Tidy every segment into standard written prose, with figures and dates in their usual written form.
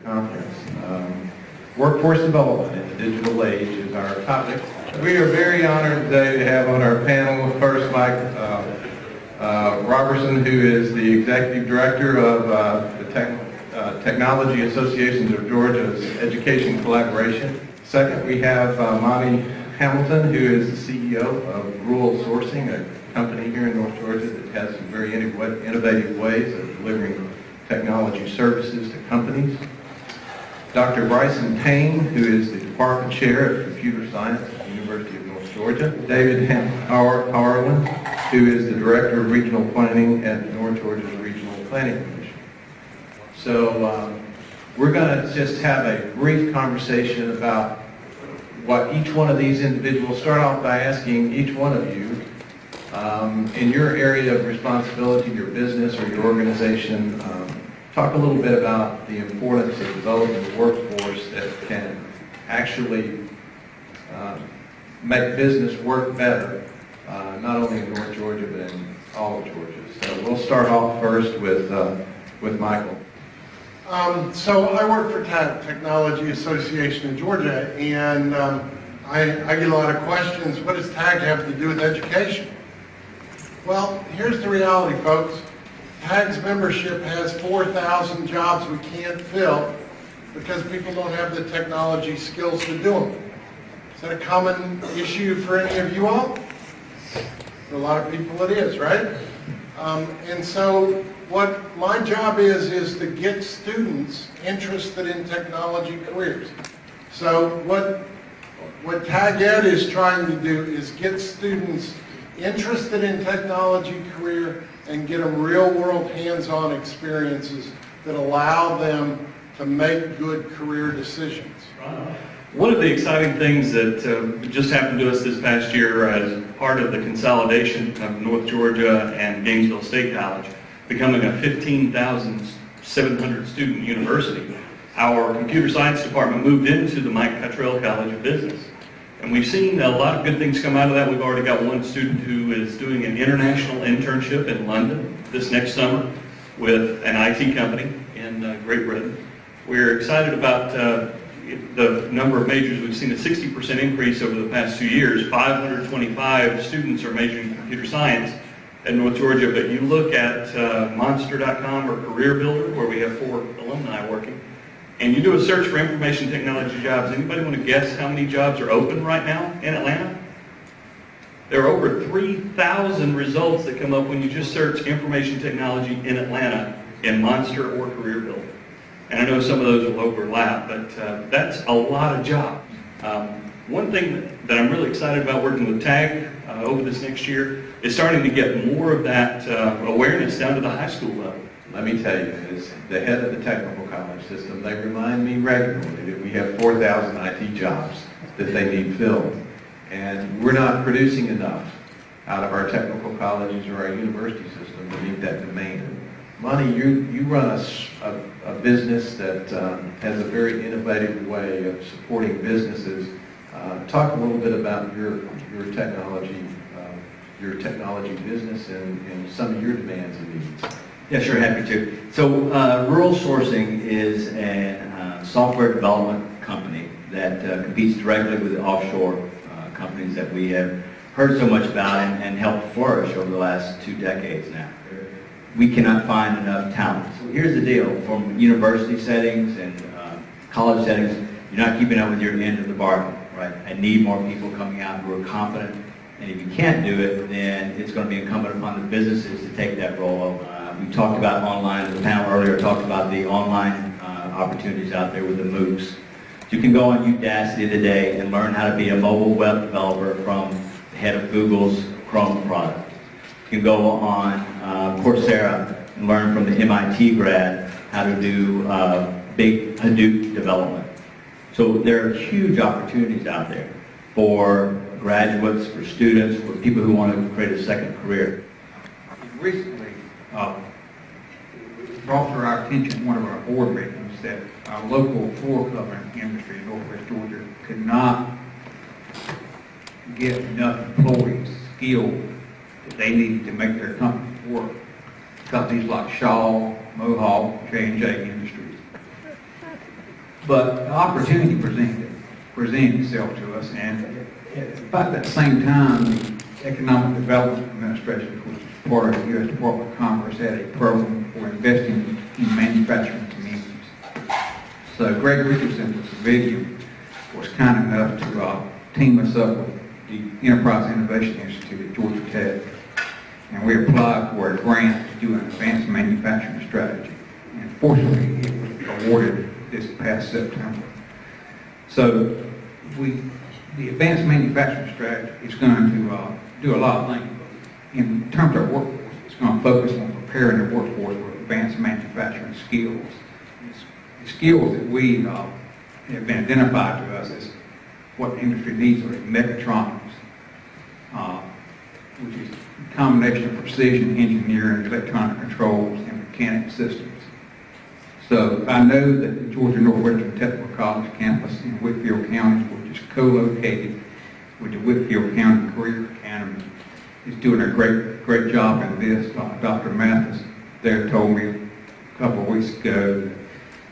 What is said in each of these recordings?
conference. Workforce development in the digital age is our topic. We are very honored today to have on our panel first Mike Robertson, who is the Executive Director of the Technology Associations of Georgia's Education Collaboration. Second, we have Monty Hamilton, who is the CEO of Rural Sourcing, a company here in North Georgia that has some very innovative ways of delivering technology services to companies. Dr. Bryson Payne, who is the Department Chair of Computer Science at the University of North Georgia. David Harlan, who is the Director of Regional Planning at North Georgia's Regional Planning Commission. So we're going to just have a brief conversation about what each one of these individuals, start off by asking each one of you, in your area of responsibility, your business or your organization, talk a little bit about the importance of developing a workforce that can actually make business work better, not only in North Georgia, but in all of Georgia. So we'll start off first with Michael. So I work for TAG, Technology Association of Georgia, and I get a lot of questions. What does TAG have to do with education? Well, here's the reality, folks. TAG's membership has 4,000 jobs we can't fill because people don't have the technology skills to do them. Is that a common issue for any of you all? For a lot of people it is, right? And so what my job is to get students interested in technology careers. So what TAG Ed is trying to do is get students interested in technology career and get them real-world hands-on experiences that allow them to make good career decisions. One of the exciting things that just happened to us this past year as part of the consolidation of North Georgia and Gainesville State College becoming a 15,700 student university, our computer science department moved into the Mike Cottrell College of Business. And we've seen a lot of good things come out of that. We've already got one student who is doing an international internship in London this next summer with an IT company in Great Britain. We're excited about the number of majors. We've seen a 60% increase over the past 2 years. 525 students are majoring in computer science at North Georgia, but you look at Monster.com or Career Builder, where we have 4 alumni working, and you do a search for information technology jobs. Anybody want to guess how many jobs are open right now in Atlanta? There are over 3,000 results that come up when you just search information technology in Atlanta in Monster or Career Builder. And I know some of those will overlap, but that's a lot of jobs. One thing that I'm really excited about working with TAG over this next year is starting to get more of that awareness down to the high school level. Let me tell you, as the head of the technical college system, they remind me regularly that we have 4,000 IT jobs that they need filled. And we're not producing enough out of our technical colleges or our university system to meet that demand. Monty, you run a business that has a very innovative way of supporting businesses. Talk a little bit about your technology business and some of your demands and needs. Yeah, sure, happy to. So Rural Sourcing is a software development company that competes directly with the offshore companies that we have heard so much about and helped flourish over the last 2 decades now. We cannot find enough talent. So here's the deal, from university settings and college settings, you're not keeping up with your end of the bargain, right? I need more people coming out who are competent, and if you can't do it, then it's going to be incumbent upon the businesses to take that role. We talked about online, the panel earlier talked about the online opportunities out there with the MOOCs. You can go on Udacity today and learn how to be a mobile web developer from the head of Google's Chrome product. You can go on Coursera and learn from the MIT grad how to do big Hadoop development. So there are huge opportunities out there for graduates, for students, for people who want to create a second career. Recently, brought to our attention one of our board meetings that our local floor covering industry in Northwest Georgia could not get enough employees skilled that they needed to make their companies work. Companies like Shaw, Mohawk, J&J Industries. But the opportunity presented itself to us, and at about that same time, the Economic Development Administration, which is part of the U.S. Department of Commerce, had a program for investing in manufacturing communities. So Greg Richardson with Cividium was kind enough to team us up with the Enterprise Innovation Institute at Georgia Tech, and we applied for a grant to do an advanced manufacturing strategy. And fortunately, it was awarded this past September. So the advanced manufacturing strategy is going to do a lot of things. In terms of workforce, it's going to focus on preparing the workforce with advanced manufacturing skills. The skills that we have been identified to us as what the industry needs are mechatronics, which is a combination of precision engineering, electronic controls, and mechanic systems. So I know that the Georgia Northwestern Technical College campus in Whitfield County, which is co-located with the Whitfield County Career Academy, is doing a great job in this. Dr. Mathis there told me a couple of weeks ago that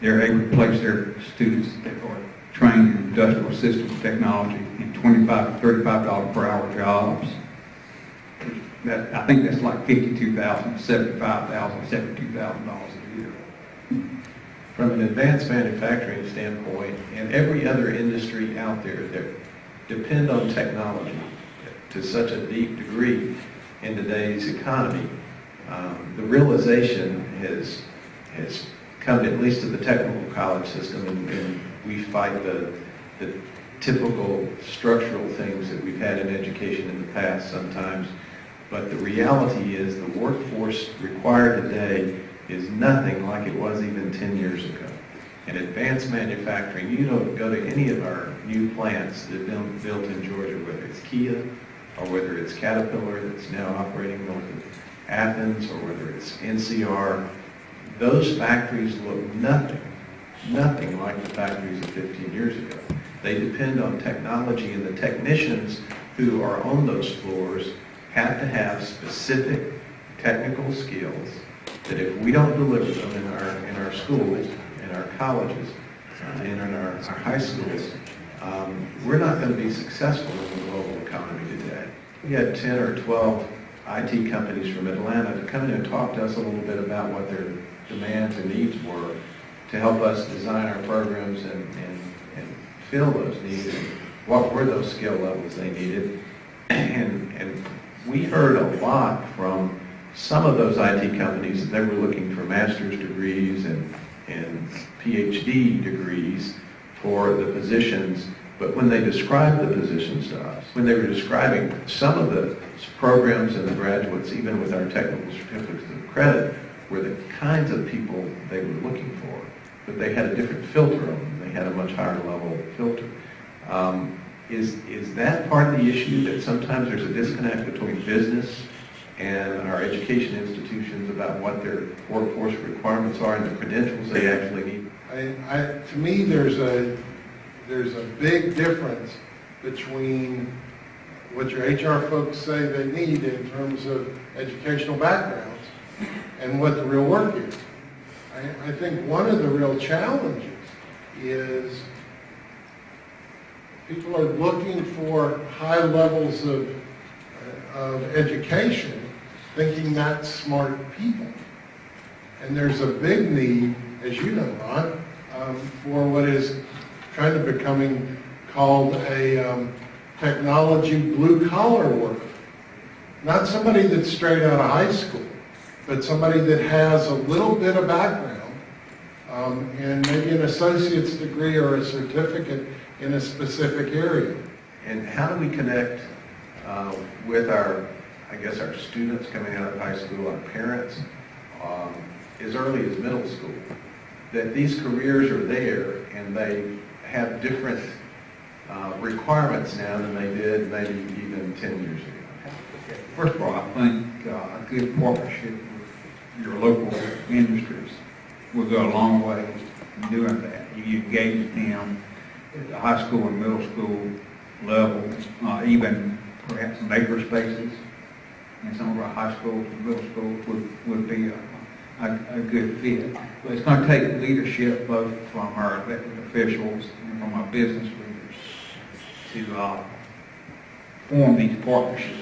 they're able to place their students that are trained in industrial systems technology in $25 to $35 per hour jobs. I think that's like $52,000, $75,000, $72,000 a year. From an advanced manufacturing standpoint, and every other industry out there that depend on technology to such a deep degree in today's economy, the realization has come at least to the technical college system, and we fight the typical structural things that we've had in education in the past sometimes. But the reality is the workforce required today is nothing like it was even 10 years ago. In advanced manufacturing, you don't go to any of our new plants that have been built in Georgia, whether it's Kia or whether it's Caterpillar that's now operating north of Athens, or whether it's NCR. Those factories look nothing like the factories of 15 years ago. They depend on technology, and the technicians who are on those floors have to have specific technical skills that if we don't deliver them in our schools, in our colleges, and in our high schools, we're not going to be successful in the global economy today. We had 10 or 12 IT companies from Atlanta to come in and talk to us a little bit about what their demands and needs were to help us design our programs and fill those needs, and what were those skill levels they needed. And we heard a lot from some of those IT companies that they were looking for master's degrees and PhD degrees for the positions, but when they described the positions to us, when they were describing some of the programs and the graduates, even with our technical certificates of credit, were the kinds of people they were looking for, but they had a different filter on them. They had a much higher level filter. Is that part of the issue, that sometimes there's a disconnect between business and our education institutions about what their workforce requirements are and the credentials they actually need? To me, there's a big difference between what your HR folks say they need in terms of educational backgrounds and what the real work is. I think one of the real challenges is people are looking for high levels of education, thinking that's smart people. And there's a big need, as you know, Ron, for what is kind of becoming called a technology blue-collar worker. Not somebody that's straight out of high school, but somebody that has a little bit of background, and maybe an associate's degree or a certificate in a specific area. And how do we connect with our students coming out of high school, our parents, as early as middle school, that these careers are there and they have different requirements now than they did maybe even 10 years ago? First of all, I think a good partnership with your local industries will go a long way in doing that. You engage them at the high school and middle school level, even perhaps maker spaces in some of our high schools and middle schools would be a good fit. But it's going to take leadership both from our elected officials and from our business leaders to form these partnerships.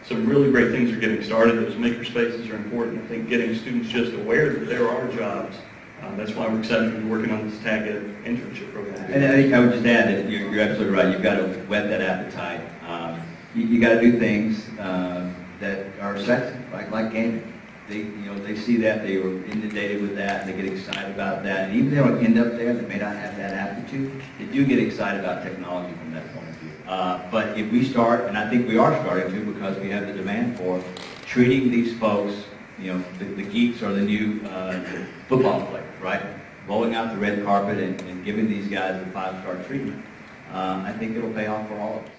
Some really great things are getting started. Those maker spaces are important. I think getting students just aware that there are jobs. That's why we're excited to be working on this TAG Ed internship program. And I think I would just add that you're absolutely right. You've got to whet that appetite. You got to do things that are sexy, like gaming. They see that, they were inundated with that, they get excited about that. And even if they don't end up there, they may not have that aptitude, they do get excited about technology from that point of view. But if we start, and I think we are starting to because we have the demand for treating these folks, the geeks are the new football players, right? Rolling out the red carpet and giving these guys a 5-star treatment. I think it'll pay off for all of us.